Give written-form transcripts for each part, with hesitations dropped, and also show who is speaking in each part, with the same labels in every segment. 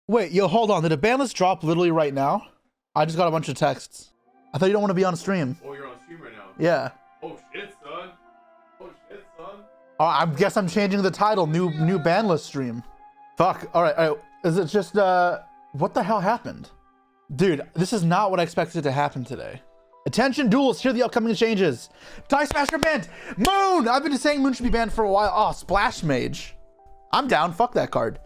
Speaker 1: Wait, yo, hold on. Did the ban list drop literally right now? I just got a bunch of texts. I thought you don't want to be on stream.
Speaker 2: Oh, you're on stream right now?
Speaker 1: Yeah.
Speaker 2: Oh shit, son. Oh shit, son.
Speaker 1: I guess I'm changing the title. New ban list stream. Fuck. All right. Is it just what the hell happened? Dude, this is not what I expected to happen today. Attention duelists, here are the upcoming changes. Dice Smasher banned. Moon! I've been saying Moon should be banned for a while. Oh, Splash Mage. I'm down. Fuck that card.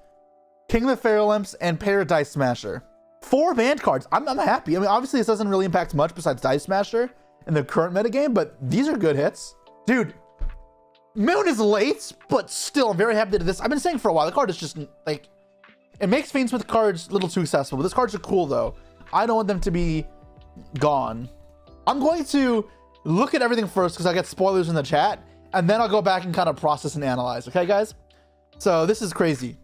Speaker 1: King of the Feral Imps and Paradise Smasher. 4 banned cards. I'm happy. I mean, obviously this doesn't really impact much besides Dice Smasher in the current metagame, but these are good hits. Dude, Moon is late, but still, I'm very happy to do this. I've been saying for a while, the card is just like, it makes Fiendsmith cards a little too accessible. This cards are cool though. I don't want them to be gone. I'm going to look at everything first because I get spoilers in the chat, and then I'll go back and kind of process and analyze. Okay, guys? So this is crazy.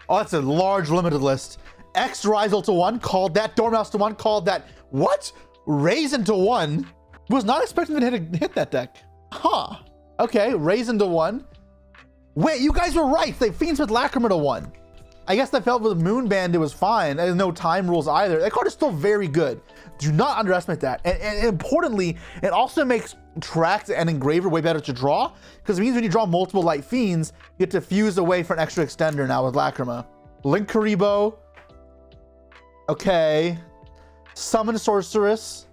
Speaker 1: Oh, that's a large limited list. X Rizel to 1, called that. Dormouse to 1, called that. What? Raisin to 1? Was not expecting to hit that deck. Huh. Okay, Raisin to 1. Wait, you guys were right. They Fiendsmith Lacrima to 1. I guess I felt with Moon Band it was fine. There's no time rules either. That card is still very good. Do not underestimate that. And importantly, it also makes Tract and Engraver way better to draw, because it means when you draw multiple Light Fiends, you get to fuse away for an extra extender now with Lacrima. Link Karibo. Okay. Summon Sorceress.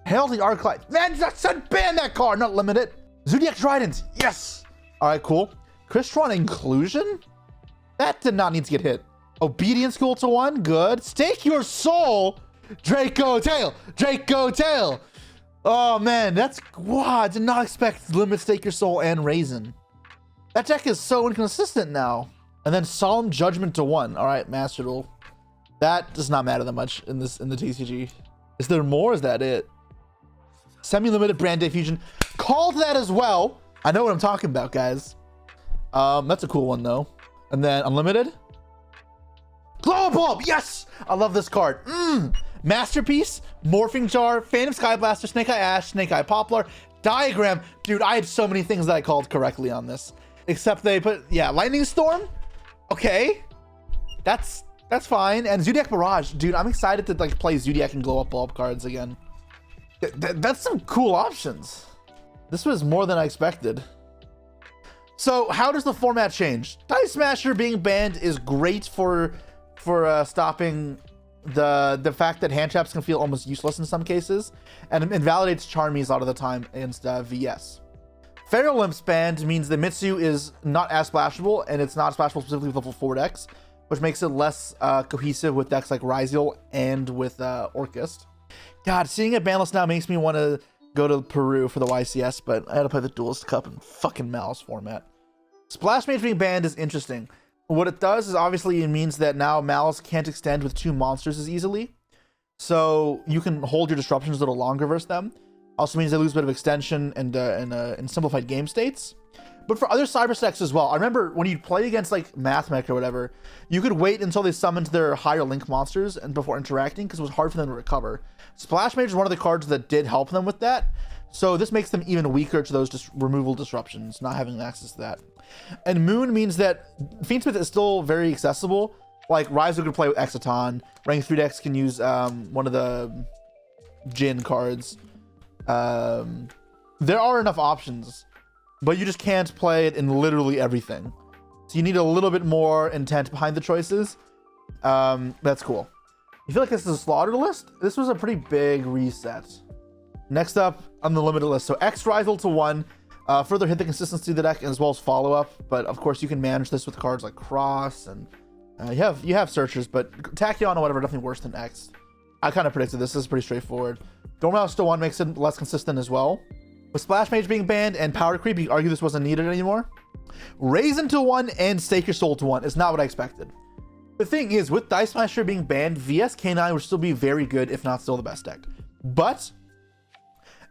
Speaker 1: Hail the Arclight. Man, that said ban that card, not limit it. Zodiac Trident. Yes. All right, cool. Crystron Inclusion? That did not need to get hit. Obedience School to 1, good. Stake Your Soul, Draco Tail, Draco Tail. Oh man, that's, wow, I did not expect limit Stake Your Soul and Raisin. That deck is so inconsistent now. And then Solemn Judgment to 1. All right, Master Duel. That does not matter that much in the TCG. Is there more? Is that it? Semi-limited Brand Day Fusion. Called that as well. I know what I'm talking about, guys. That's a cool one though. And then Unlimited. Glow Bulb, yes! I love this card. Masterpiece, Morphing Jar, Phantom Skyblaster, Snake Eye Ash, Snake Eye Poplar, Diagram. Dude, I had so many things that I called correctly on this. Except they put, yeah, Lightning Storm. Okay. That's fine. And Zodiac Barrage. Dude, I'm excited to like play Zodiac and Glow Up Bulb cards again. That's some cool options. This was more than I expected. So how does the format change? Dice Smasher being banned is great for stopping the fact that hand traps can feel almost useless in some cases, and invalidates Charmies a lot of the time against VS. Feral Imps banned means the Mitsu is not as splashable, and it's not splashable specifically with level 4 decks, which makes it less cohesive with decks like Ryziel and with Orchist. God, seeing a ban list now makes me want to go to Peru for the YCS, but I had to play the Duelist Cup in fucking Malice format. Splash Mage being banned is interesting. What it does is obviously it means that now Malice can't extend with 2 monsters as easily. So you can hold your disruptions a little longer versus them. Also means they lose a bit of extension and in simplified game states. But for other cyber decks as well, I remember when you'd play against like Mathmech or whatever, you could wait until they summoned their higher link monsters and before interacting because it was hard for them to recover. Splash Mage is one of the cards that did help them with that. So this makes them even weaker to those removal disruptions, not having access to that. And Moon means that Fiendsmith is still very accessible. Like Ryzo could play with Exciton. Rank 3 decks can use one of the Jin cards. There are enough options, but you just can't play it in literally everything. So you need a little bit more intent behind the choices. That's cool. You feel like this is a slaughter list? This was a pretty big reset. Next up on the limited list. So X Rizel to 1. Further hit the consistency of the deck as well as follow-up. But of course you can manage this with cards like Cross and you have Searchers, but Tachyon or whatever, definitely worse than X. I kind of predicted this. This is pretty straightforward. Dormouse to 1 makes it less consistent as well. With Splash Mage being banned and Power Creep, you could argue this wasn't needed anymore. Raisin to 1 and Stake Your Soul to 1 is not what I expected. The thing is, with Dice Smasher being banned, VS K9 would still be very good, if not still the best deck. But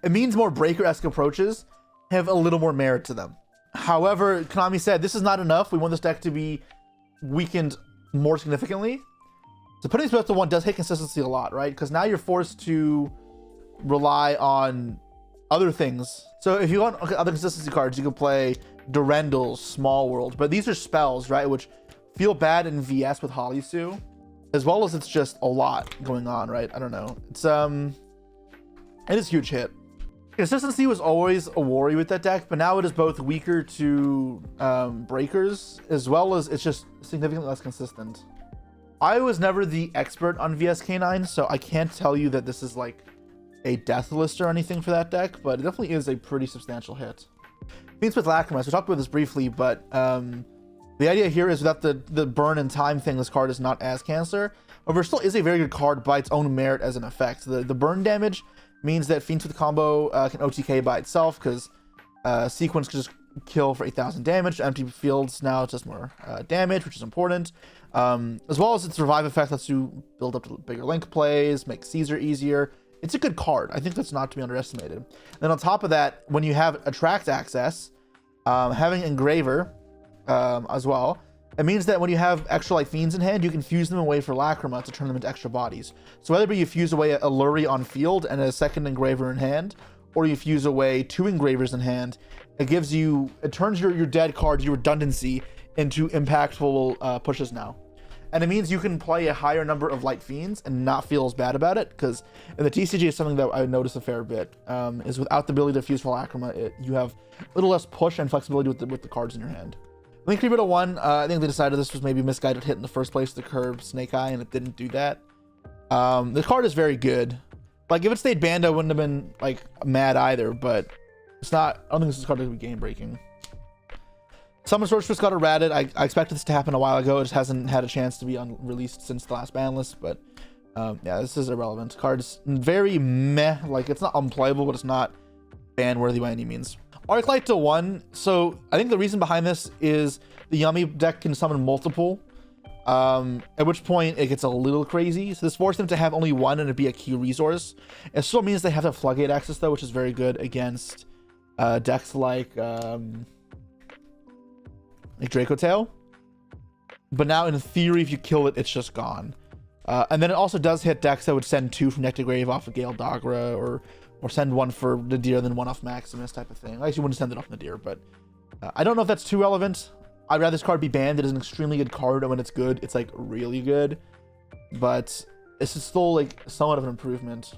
Speaker 1: it means more Breaker-esque approaches have a little more merit to them. However, Konami said, this is not enough. We want this deck to be weakened more significantly. So putting this to 1 does hit consistency a lot, right? Because now you're forced to rely on other things. So if you want other consistency cards, you can play Durendal, Small World, but these are spells, right? Which feel bad in VS with Halisu, as well as it's just a lot going on, right? I don't know. It's it is a huge hit. Consistency was always a worry with that deck, but now it is both weaker to breakers, as well as it's just significantly less consistent. I was never the expert on VS K9, so I can't tell you that this is like a death list or anything for that deck, but it definitely is a pretty substantial hit. Fiendsmith Lacrimus, we talked about this briefly, but the idea here is that the burn and time thing, this card is not as cancer. However, it still is a very good card by its own merit as an effect. The burn damage means that Fiendsmith combo can OTK by itself, because Sequence can just kill for 8,000 damage. Empty fields now it's just more damage, which is important. As well as its revive effect lets you build up to bigger link plays, make Caesar easier. It's a good card. I think that's not to be underestimated. And then on top of that, when you have attract access, having engraver as well, it means that when you have extra like fiends in hand, you can fuse them away for Lacrima to turn them into extra bodies. So whether you fuse away a Lurie on field and a second engraver in hand, or you fuse away 2 engravers in hand, it turns your dead cards, your redundancy, into impactful pushes now. And it means you can play a higher number of light fiends and not feel as bad about it, because in the TCG is something that I notice a fair bit, is without the ability to fuse for Lacrima, you have a little less push and flexibility with the cards in your hand. Link Creeper to 1, I think they decided this was maybe a misguided hit in the first place to curb Snake Eye, and it didn't do that. The card is very good. Like, if it stayed banned, I wouldn't have been, like, mad either, but it's not, I don't think this card is going to be game breaking. Summon Sorceress got errated. I expected this to happen a while ago. It just hasn't had a chance to be released since the last ban list, but yeah, this is irrelevant. Card's very meh. Like, it's not unplayable, but it's not ban worthy by any means. Arclight to 1. So I think the reason behind this is the Yummy deck can summon multiple, at which point it gets a little crazy. So this forced them to have only 1 and it'd be a key resource. It still means they have to have Floodgate access though, which is very good against decks like Draco Tail. But now in theory, if you kill it, it's just gone. And then it also does hit decks that would send 2 from Nectar Grave off of Gale Dogra, or send 1 for Nadir, then 1 off Maximus type of thing. I actually wouldn't send it off Nadir, but I don't know if that's too relevant. I'd rather this card be banned. It is an extremely good card, and when it's good, it's like really good. But this is still like somewhat of an improvement.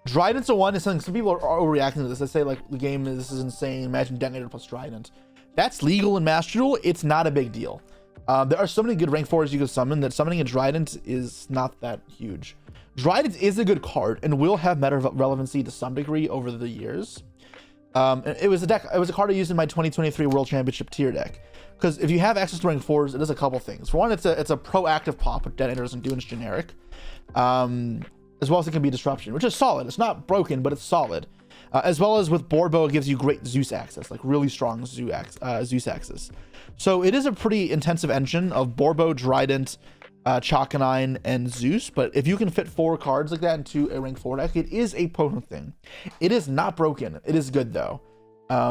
Speaker 1: Trident to 1 is something some people are overreacting to this. They say like the game this is insane. Imagine Detonator plus Trident. That's legal in Master Duel. It's not a big deal. There are so many good rank 4s you can summon that summoning a Trident is not that huge. Trident is a good card and will have meta relevancy to some degree over the years. It was a card I used in my 2023 World Championship tier deck, because if you have access to rank 4s, it does a couple things. For one, it's a proactive pop, but Detonator doesn't do, and it's generic. As well as it can be disruption, which is solid. It's not broken, but it's solid. As well as with Boardbow, it gives you great Zeus access, like really strong Zeus access. So it is a pretty intensive engine of Boardbow, Trident, Chakanine, and Zeus. But if you can fit 4 cards like that into a rank 4 deck, it is a potent thing. It is not broken. It is good though.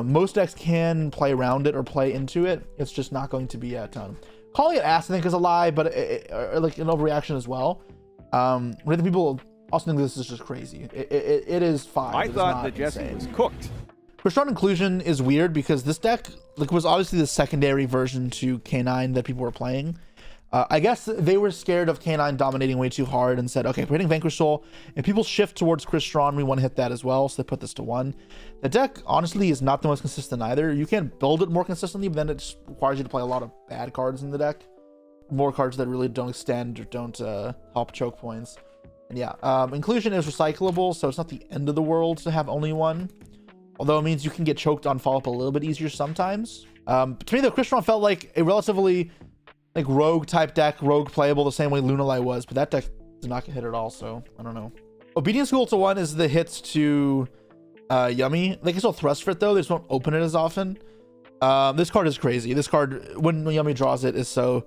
Speaker 1: Most decks can play around it or play into it. It's just not going to be a ton. Calling it ass, I think, is a lie, but like an overreaction as well. Random people also think this is just crazy. It is fine.
Speaker 3: I thought that Jesse was cooked.
Speaker 1: Crystron Inclusion is weird because this deck was obviously the secondary version to K9 that people were playing. I guess they were scared of K9 dominating way too hard and said, okay, we're hitting Vanquish Soul. If people shift towards Crystron, we want to hit that as well. So they put this to 1. The deck, honestly, is not the most consistent either. You can build it more consistently, but then it just requires you to play a lot of bad cards in the deck. More cards that really don't extend or don't help choke points. And yeah, Inclusion is recyclable, so it's not the end of the world to have only 1. Although it means you can get choked on follow-up a little bit easier sometimes. To me, though, Crystron felt like a relatively like rogue type deck, rogue playable the same way Lunalai was, but that deck did not get hit at all, so I don't know. Obedience School to 1 is the hits to Yummy. They can still thrust for it though, they just won't open it as often. This card is crazy. This card, when Yummy draws it, is so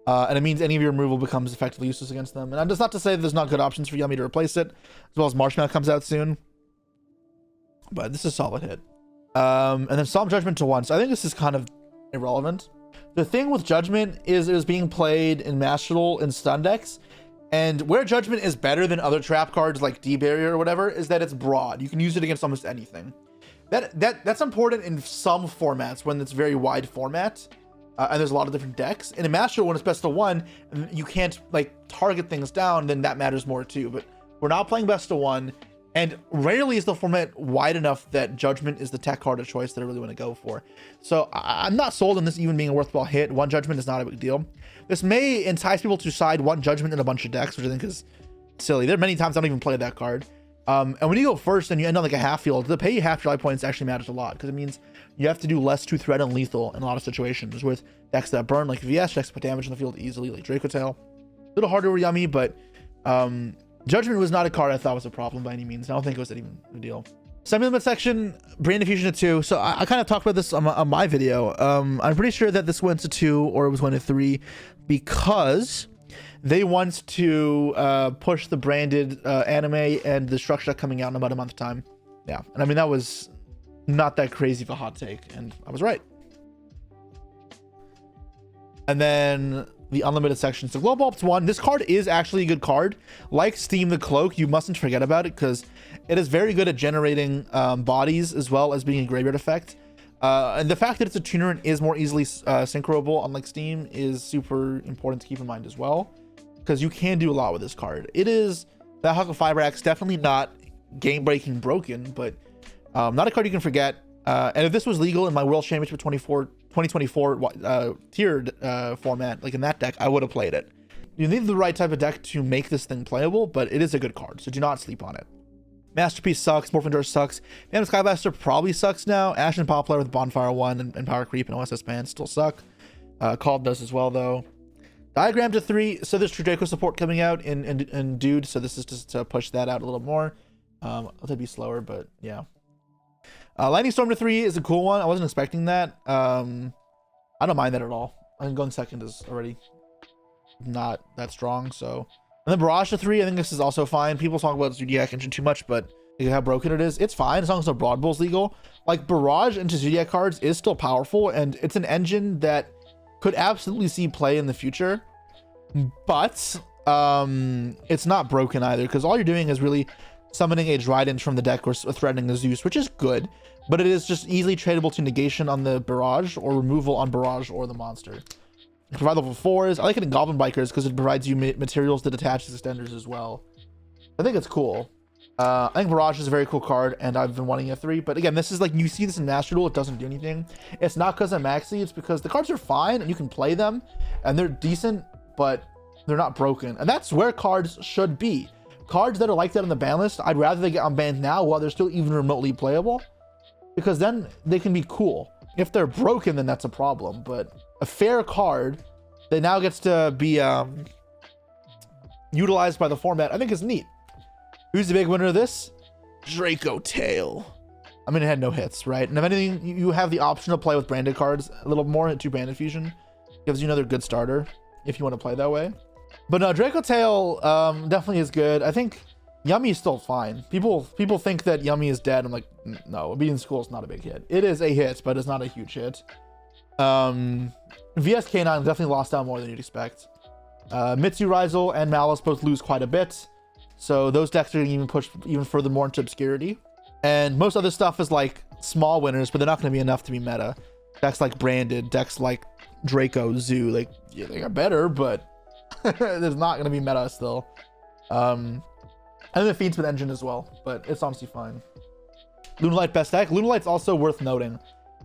Speaker 1: and it means any of your removal becomes effectively useless against them. And that's not to say that there's not good options for Yummy to replace it, as well as Marshmallow comes out soon, but this is a solid hit. And then Solemn Judgment to 1, so I think this is kind of irrelevant. The thing with Judgment is it was being played in Master Duel in stun decks, and where Judgment is better than other trap cards like D-Barrier or whatever is that it's broad. You can use it against almost anything. That's important in some formats when it's very wide format. and there's a lot of different decks. In a Master, when it's best of one, and you can't like target things down, then that matters more too. But we're not playing best of one, and rarely is the format wide enough that Judgment is the tech card of choice that I really want to go for. So I'm not sold on this even being a worthwhile hit. One Judgment is not a big deal. This may entice people to side one Judgment in a bunch of decks, which I think is silly. There are many times I don't even play that card. And when you go first and you end on like a half field, the pay half your life points actually matters a lot because it means you have to do less to threat and lethal in a lot of situations with decks that burn like VS, decks that put damage in the field easily like Draco Tail. A little harder with Yummy, but Judgment was not a card I thought was a problem by any means. I don't think it was even a deal. Semi-limit section, Brand Fusion to 2. So I kind of talked about this on my video. I'm pretty sure that this went to 2 or it was going to 3 because they want to push the branded anime and the structure coming out in about a month's time. Yeah, and I mean that was not that crazy of a hot take, and I was right. And then the unlimited section. So Global Ops 1, this card is actually a good card. Like Steam the Cloak, you mustn't forget about it because it is very good at generating bodies as well as being a graveyard effect. And the fact that it's a tuner and is more easily synchroable unlike Steam is super important to keep in mind as well, because you can do a lot with this card. It is that Huck of Fiber Axe, definitely not game-breaking broken, but not a card you can forget. And if this was legal in my World Championship 2024 tiered format, like in that deck, I would have played it. You need the right type of deck to make this thing playable, but it is a good card, so do not sleep on it. Masterpiece sucks, Morphin Door sucks, Phantom Skyblaster probably sucks now, Ashen Poplar with Bonfire 1 and Power Creep and OSS Band still suck. Called does as well though. Diagram to 3, so there's True Draco support coming out in Dude, so this is just to push that out a little more. It'll be slower, but yeah. Lightning Storm to 3 is a cool one. I wasn't expecting that. I don't mind that at all. I think going second is already not that strong, so. And then Barrage to 3, I think this is also fine. People talk about Zodiac Engine too much, but how broken it is. It's fine as long as the Broad Bull's legal. Like Barrage into Zodiac cards is still powerful, and it's an engine that could absolutely see play in the future, but it's not broken either, because all you're doing is really summoning a Trident from the deck or threatening the Zeus, which is good, but it is just easily tradable to negation on the Barrage or removal on Barrage or the monster. Provide level 4s. I like it in Goblin Bikers because it provides you materials that attach to extenders as well. I think it's cool. I think Barrage is a very cool card, and I've been wanting a 3. But again, this is like, you see this in Master Duel, it doesn't do anything. It's not because I'm maxi, it's because the cards are fine and you can play them, and they're decent, but they're not broken. And that's where cards should be. Cards that are like that on the ban list, I'd rather they get unbanned now while they're still even remotely playable, because then they can be cool. If they're broken, then that's a problem. But a fair card that now gets to be utilized by the format, I think is neat. Who's the big winner of this? Draco Tail. I mean, it had no hits, right? And if anything, you have the option to play with branded cards a little more. 2 Branded Fusion gives you another good starter if you want to play that way. But no, Draco Tail definitely is good. I think Yummy is still fine. People think that Yummy is dead. I'm like, no, Beating School is not a big hit. It is a hit, but it's not a huge hit. VS K9 definitely lost out more than you'd expect. Mitsu Rizel and Malice both lose quite a bit, so those decks are going to even push even further more into obscurity. And most other stuff is like small winners, but they're not going to be enough to be meta. Decks like Branded, decks like Draco, Zoo, like, yeah, they got better, but there's not going to be meta still. And then the Fiendsmith engine as well, but it's honestly fine. Lunalight best deck. Lunalight's also worth noting.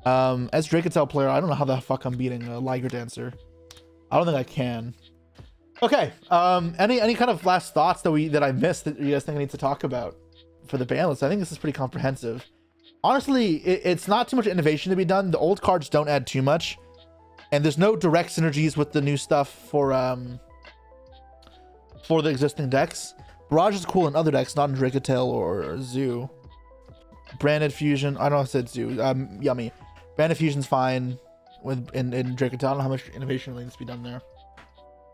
Speaker 1: As Draco Tail player, I don't know how the fuck I'm beating a Liger Dancer. I don't think I can. Okay. Any kind of last thoughts that I missed that you guys think I need to talk about for the ban list? I think this is pretty comprehensive. Honestly, it's not too much innovation to be done. The old cards don't add too much, and there's no direct synergies with the new stuff for the existing decks. Barrage is cool in other decks, not in Draco Tail or Zoo. Branded Fusion, I don't know if I said Zoo. Yummy. Branded Fusion's fine in Draco Tail. I don't know how much innovation really needs to be done there.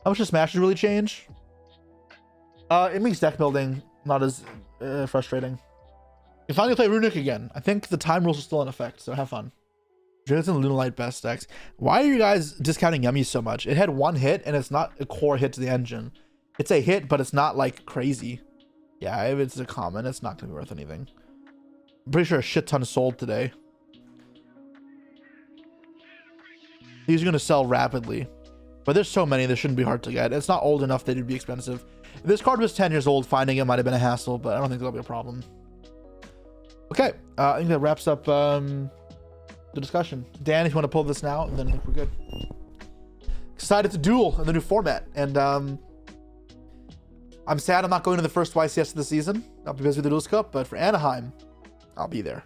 Speaker 1: How much does Smashes really change? It makes deck building not as frustrating. You finally play Runic again. I think the time rules are still in effect, so have fun. Draco and Lunalight best decks. Why are you guys discounting Yummy so much? It had 1 hit, and it's not a core hit to the engine. It's a hit, but it's not like crazy. Yeah, if it's a common, it's not gonna be worth anything. I'm pretty sure a shit ton sold today. These are going to sell rapidly. But there's so many, this shouldn't be hard to get. It's not old enough that it'd be expensive. If this card was 10 years old, finding it might have been a hassle, but I don't think that'll be a problem. Okay, I think that wraps up the discussion. Dan, if you want to pull this now, then I think we're good. Excited to duel in the new format. And I'm sad I'm not going to the first YCS of the season. I'll be busy with the Duels Cup, but for Anaheim, I'll be there.